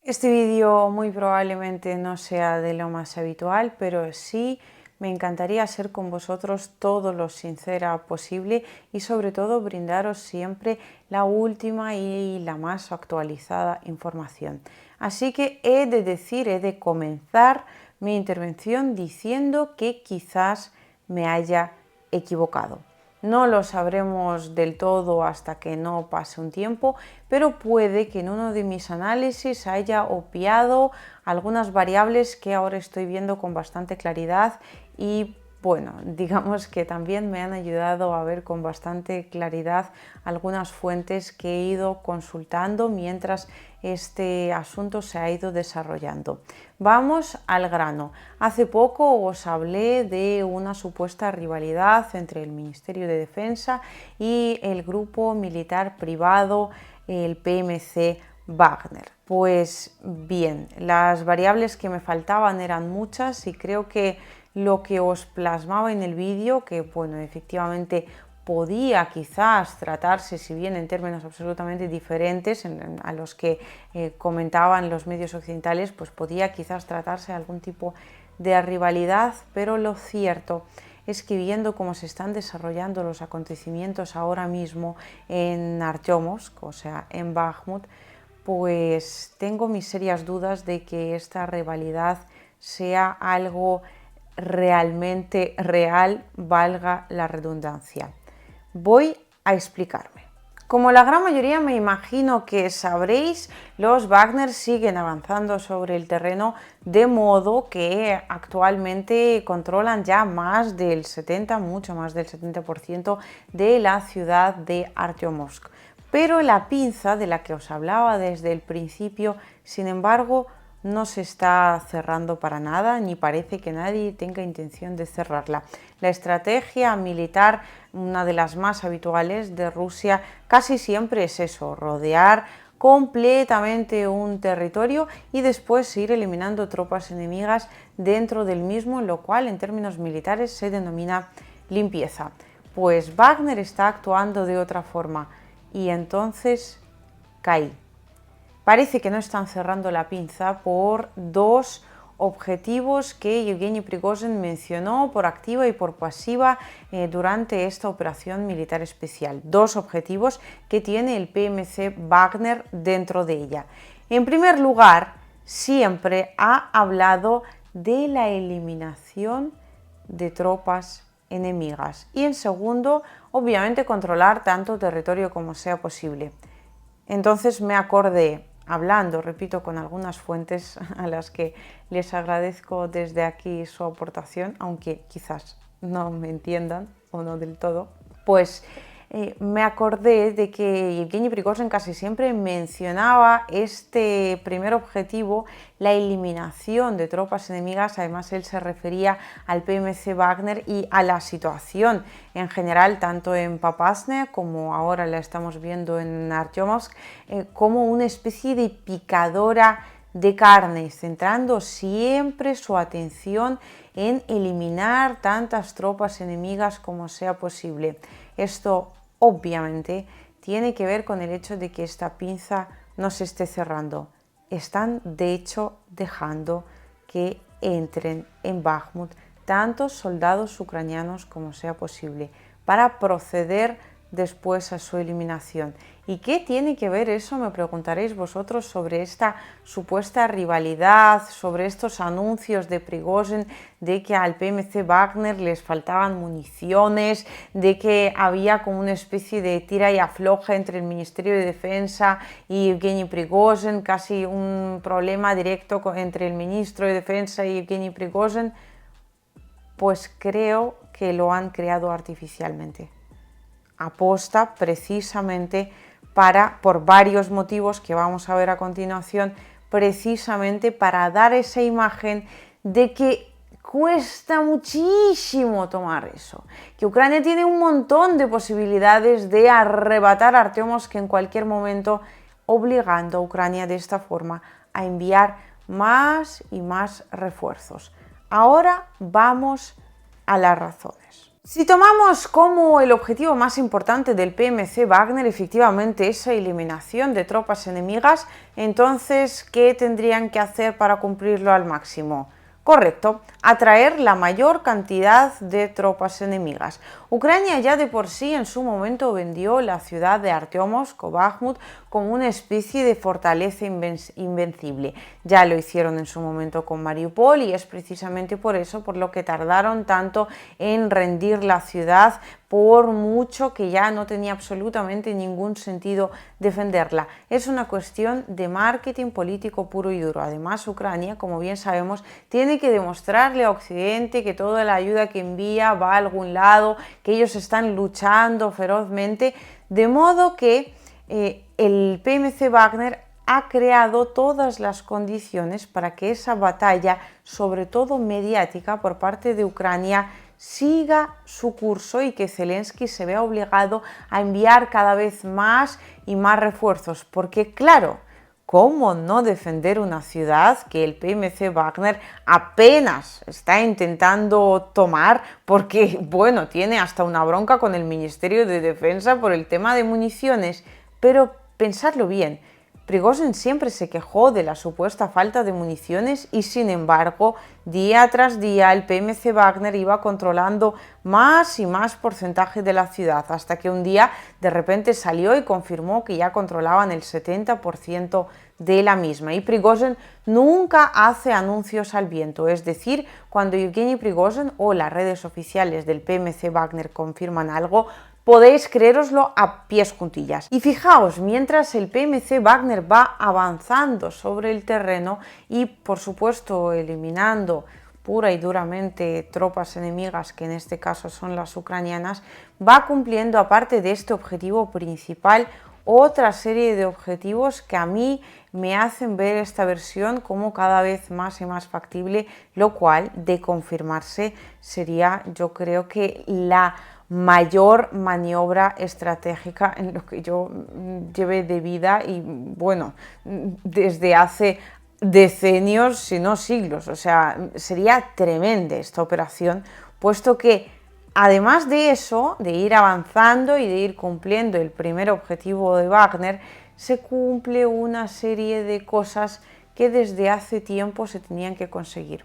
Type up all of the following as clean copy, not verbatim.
Este vídeo muy probablemente no sea de lo más habitual, pero sí me encantaría ser con vosotros todo lo sincera posible y sobre todo brindaros siempre la última y la más actualizada información. Así que he de comenzar mi intervención diciendo que quizás me haya equivocado. No lo sabremos del todo hasta que no pase un tiempo, pero puede que en uno de mis análisis haya obviado algunas variables que ahora estoy viendo con bastante claridad y bueno, digamos que también me han ayudado a ver con bastante claridad algunas fuentes que he ido consultando mientras este asunto se ha ido desarrollando. Vamos al grano. Hace poco os hablé de una supuesta rivalidad entre el Ministerio de Defensa y el grupo militar privado, el PMC Wagner. Pues bien, las variables que me faltaban eran muchas y creo que lo que os plasmaba en el vídeo, que bueno, efectivamente podía quizás tratarse, si bien en términos absolutamente diferentes a los que comentaban los medios occidentales, pues podía quizás tratarse de algún tipo de rivalidad, pero lo cierto es que viendo cómo se están desarrollando los acontecimientos ahora mismo en Artyomovsk, o sea, en Bakhmut, pues tengo mis serias dudas de que esta rivalidad sea algo realmente real, valga la redundancia. Voy a explicarme. Como la gran mayoría me imagino que sabréis, los Wagner siguen avanzando sobre el terreno de modo que actualmente controlan ya más del 70, mucho más del 70% de la ciudad de Artyomovsk. Pero la pinza de la que os hablaba desde el principio, sin embargo, no se está cerrando para nada, ni parece que nadie tenga intención de cerrarla. La estrategia militar, una de las más habituales de Rusia, casi siempre es eso, rodear completamente un territorio y después ir eliminando tropas enemigas dentro del mismo, lo cual en términos militares se denomina limpieza. Pues Wagner está actuando de otra forma y entonces caí. Parece que no están cerrando la pinza por dos objetivos que Yevgeny Prigozhin mencionó por activa y por pasiva durante esta operación militar especial. Dos objetivos que tiene el PMC Wagner dentro de ella. En primer lugar, siempre ha hablado de la eliminación de tropas enemigas y en segundo, obviamente, controlar tanto territorio como sea posible. Entonces me acordé, hablando, repito, con algunas fuentes a las que les agradezco desde aquí su aportación, aunque quizás no me entiendan o no del todo, pues me acordé de que Yevgeny Prigozhin casi siempre mencionaba este primer objetivo, la eliminación de tropas enemigas. Además, él se refería al PMC Wagner y a la situación en general, tanto en Popasna como ahora la estamos viendo en Artyomovsk, como una especie de picadora de carne, centrando siempre su atención en eliminar tantas tropas enemigas como sea posible. Esto obviamente tiene que ver con el hecho de que esta pinza no se esté cerrando. Están de hecho dejando que entren en Bakhmut tantos soldados ucranianos como sea posible para proceder después a su eliminación. ¿Y qué tiene que ver eso, me preguntaréis vosotros, sobre esta supuesta rivalidad, sobre estos anuncios de Prigozhin de que al PMC Wagner les faltaban municiones, de que había como una especie de tira y afloja entre el Ministerio de Defensa y Yevgeny Prigozhin, casi un problema directo entre el ministro de Defensa y Yevgeny Prigozhin? Pues creo que lo han creado artificialmente. Aposta precisamente por varios motivos que vamos a ver a continuación, precisamente para dar esa imagen de que cuesta muchísimo tomar eso, que Ucrania tiene un montón de posibilidades de arrebatar a Artyomovsk en cualquier momento, obligando a Ucrania de esta forma a enviar más y más refuerzos. Ahora vamos a las razones. Si tomamos como el objetivo más importante del PMC Wagner efectivamente esa eliminación de tropas enemigas, entonces, ¿qué tendrían que hacer para cumplirlo al máximo? Correcto, atraer la mayor cantidad de tropas enemigas. Ucrania ya de por sí en su momento vendió la ciudad de Artyomovsk o Bakhmut como una especie de fortaleza invencible. Ya lo hicieron en su momento con Mariupol y es precisamente por eso por lo que tardaron tanto en rendir la ciudad, por mucho que ya no tenía absolutamente ningún sentido defenderla. Es una cuestión de marketing político puro y duro. Además, Ucrania, como bien sabemos, tiene que demostrarle a Occidente que toda la ayuda que envía va a algún lado, que ellos están luchando ferozmente, de modo que el PMC Wagner ha creado todas las condiciones para que esa batalla, sobre todo mediática por parte de Ucrania, siga su curso y que Zelensky se vea obligado a enviar cada vez más y más refuerzos, porque claro, ¿cómo no defender una ciudad que el PMC Wagner apenas está intentando tomar? Porque, bueno, tiene hasta una bronca con el Ministerio de Defensa por el tema de municiones, pero pensadlo bien. Prigozhin siempre se quejó de la supuesta falta de municiones y sin embargo, día tras día el PMC Wagner iba controlando más y más porcentaje de la ciudad, hasta que un día de repente salió y confirmó que ya controlaban el 70% de la misma. Y Prigozhin nunca hace anuncios al viento, es decir, cuando Yevgeny Prigozhin o las redes oficiales del PMC Wagner confirman algo, podéis creéroslo a pies juntillas. Y fijaos, mientras el PMC Wagner va avanzando sobre el terreno y por supuesto eliminando pura y duramente tropas enemigas, que en este caso son las ucranianas, va cumpliendo, aparte de este objetivo principal, otra serie de objetivos que a mí me hacen ver esta versión como cada vez más y más factible, lo cual, de confirmarse, sería, yo creo que la mayor maniobra estratégica en lo que yo llevé de vida y bueno, desde hace decenios, si no siglos. O sea, sería tremenda esta operación, puesto que además de eso, de ir avanzando y de ir cumpliendo el primer objetivo de Wagner, se cumple una serie de cosas que desde hace tiempo se tenían que conseguir.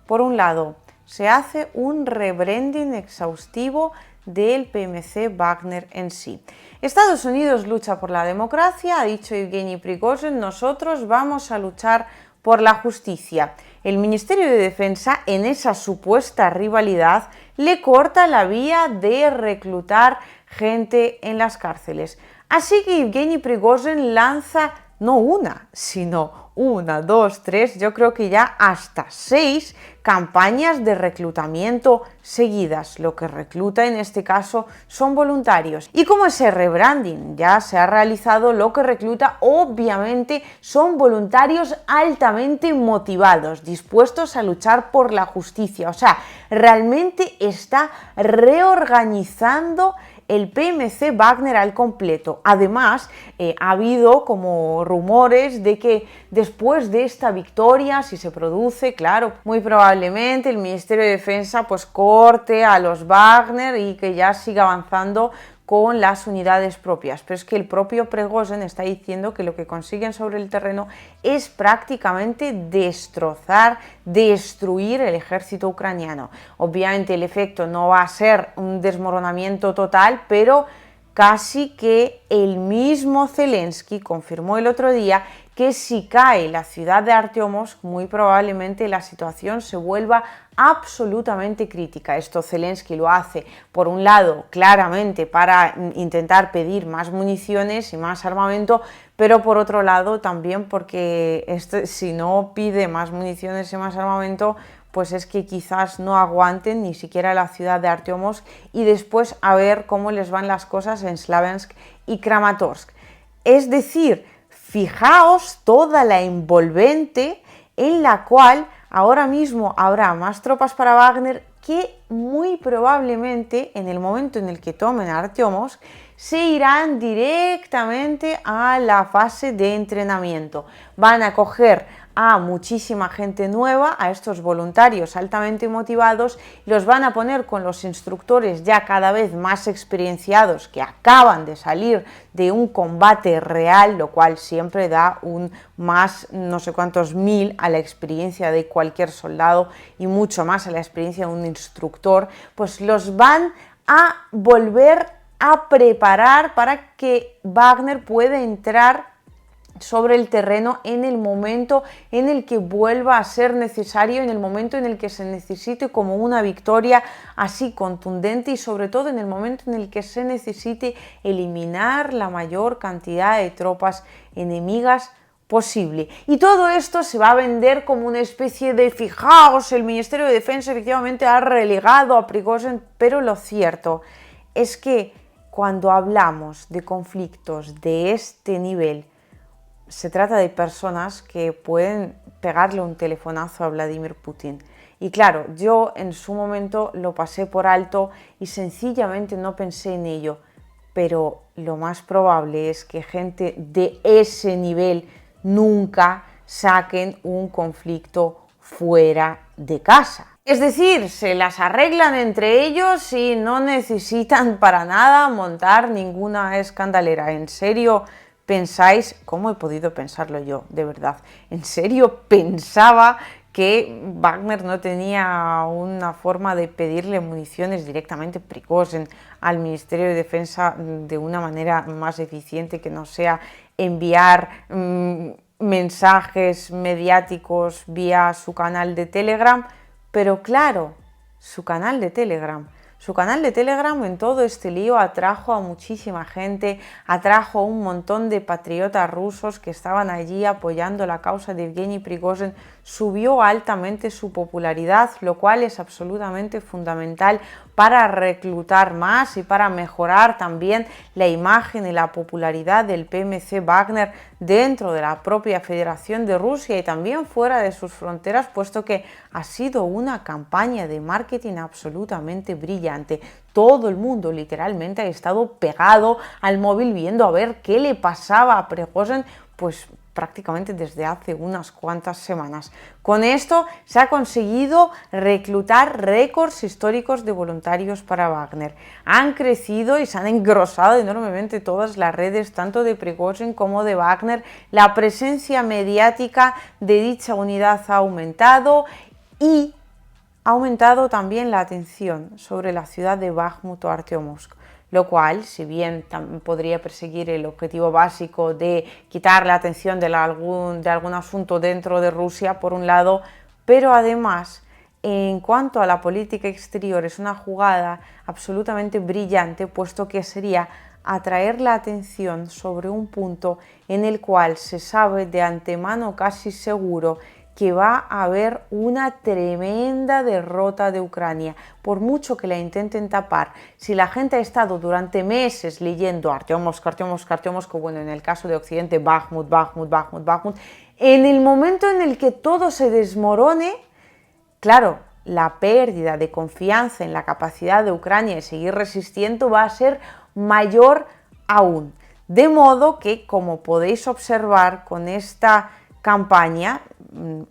Por un lado, se hace un rebranding exhaustivo del PMC Wagner en sí. Estados Unidos lucha por la democracia, ha dicho Yevgeny Prigozhin, nosotros vamos a luchar por la justicia. El Ministerio de Defensa, en esa supuesta rivalidad, le corta la vía de reclutar gente en las cárceles. Así que Yevgeny Prigozhin lanza no una, sino 1, 2, 3, yo creo que ya hasta 6 campañas de reclutamiento seguidas. Lo que recluta en este caso son voluntarios. Y como ese rebranding ya se ha realizado, lo que recluta obviamente son voluntarios altamente motivados, dispuestos a luchar por la justicia. O sea, realmente está reorganizando el PMC Wagner al completo. Además, ha habido como rumores de que después de esta victoria, si se produce, claro, muy probablemente el Ministerio de Defensa pues corte a los Wagner y que ya siga avanzando con las unidades propias, pero es que el propio Prigozhin está diciendo que lo que consiguen sobre el terreno es prácticamente destrozar, destruir el ejército ucraniano. Obviamente el efecto no va a ser un desmoronamiento total, pero casi que el mismo Zelensky confirmó el otro día que si cae la ciudad de Artyomovsk, muy probablemente la situación se vuelva absolutamente crítica. Esto Zelensky lo hace, por un lado, claramente para intentar pedir más municiones y más armamento, pero por otro lado también porque si no pide más municiones y más armamento, pues es que quizás no aguanten ni siquiera la ciudad de Artyomovsk y después a ver cómo les van las cosas en Slaviansk y Kramatorsk. Es decir, fijaos toda la envolvente en la cual ahora mismo habrá más tropas para Wagner que muy probablemente en el momento en el que tomen Artyomovsk se irán directamente a la fase de entrenamiento. Van a coger a muchísima gente nueva, a estos voluntarios altamente motivados, los van a poner con los instructores ya cada vez más experienciados que acaban de salir de un combate real, lo cual siempre da un más no sé cuántos mil a la experiencia de cualquier soldado y mucho más a la experiencia de un instructor, pues los van a volver a preparar para que Wagner pueda entrar sobre el terreno en el momento en el que vuelva a ser necesario, en el momento en el que se necesite como una victoria así contundente y sobre todo en el momento en el que se necesite eliminar la mayor cantidad de tropas enemigas posible. Y todo esto se va a vender como una especie de fijaos, el Ministerio de Defensa efectivamente ha relegado a Prigozhin, pero lo cierto es que cuando hablamos de conflictos de este nivel, se trata de personas que pueden pegarle un telefonazo a Vladimir Putin. Y claro, yo en su momento lo pasé por alto y sencillamente no pensé en ello. Pero lo más probable es que gente de ese nivel nunca saquen un conflicto fuera de casa. Es decir, se las arreglan entre ellos y no necesitan para nada montar ninguna escandalera. En serio, ¿pensáis? ¿Cómo he podido pensarlo yo? De verdad. ¿En serio pensaba que Wagner no tenía una forma de pedirle municiones directamente Prigozhin al Ministerio de Defensa de una manera más eficiente que no sea enviar mensajes mediáticos vía su canal de Telegram? Pero claro, su canal de Telegram en todo este lío atrajo a muchísima gente, atrajo a un montón de patriotas rusos que estaban allí apoyando la causa de Evgeny Prigozhin, subió altamente su popularidad, lo cual es absolutamente fundamental para reclutar más y para mejorar también la imagen y la popularidad del PMC Wagner dentro de la propia Federación de Rusia y también fuera de sus fronteras, puesto que ha sido una campaña de marketing absolutamente brillante. Todo el mundo literalmente ha estado pegado al móvil viendo a ver qué le pasaba a Prigozhin, pues prácticamente desde hace unas cuantas semanas. Con esto se ha conseguido reclutar récords históricos de voluntarios para Wagner. Han crecido y se han engrosado enormemente todas las redes, tanto de Prigozhin como de Wagner. La presencia mediática de dicha unidad ha aumentado y ha aumentado también la atención sobre la ciudad de Bakhmut o Artyomovsk, lo cual, si bien podría perseguir el objetivo básico de quitar la atención de algún asunto dentro de Rusia, por un lado, pero además, en cuanto a la política exterior, es una jugada absolutamente brillante, puesto que sería atraer la atención sobre un punto en el cual se sabe de antemano casi seguro que va a haber una tremenda derrota de Ucrania, por mucho que la intenten tapar. Si la gente ha estado durante meses leyendo Artyomovsk, bueno, en el caso de Occidente, Bakhmut, en el momento en el que todo se desmorone, claro, la pérdida de confianza en la capacidad de Ucrania de seguir resistiendo va a ser mayor aún. De modo que, como podéis observar con esta campaña,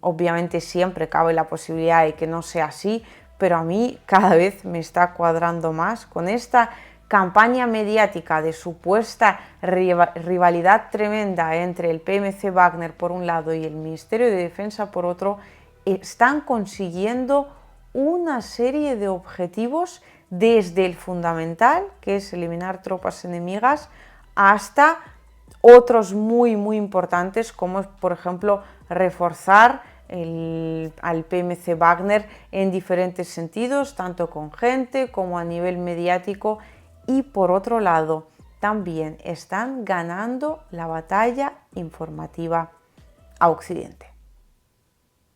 obviamente siempre cabe la posibilidad de que no sea así, pero a mí cada vez me está cuadrando más con esta campaña mediática de supuesta rivalidad tremenda entre el PMC Wagner por un lado y el Ministerio de Defensa por otro. Están consiguiendo una serie de objetivos desde el fundamental, que es eliminar tropas enemigas, hasta otros muy importantes, como por ejemplo reforzar al PMC Wagner en diferentes sentidos, tanto con gente como a nivel mediático, y por otro lado también están ganando la batalla informativa a Occidente.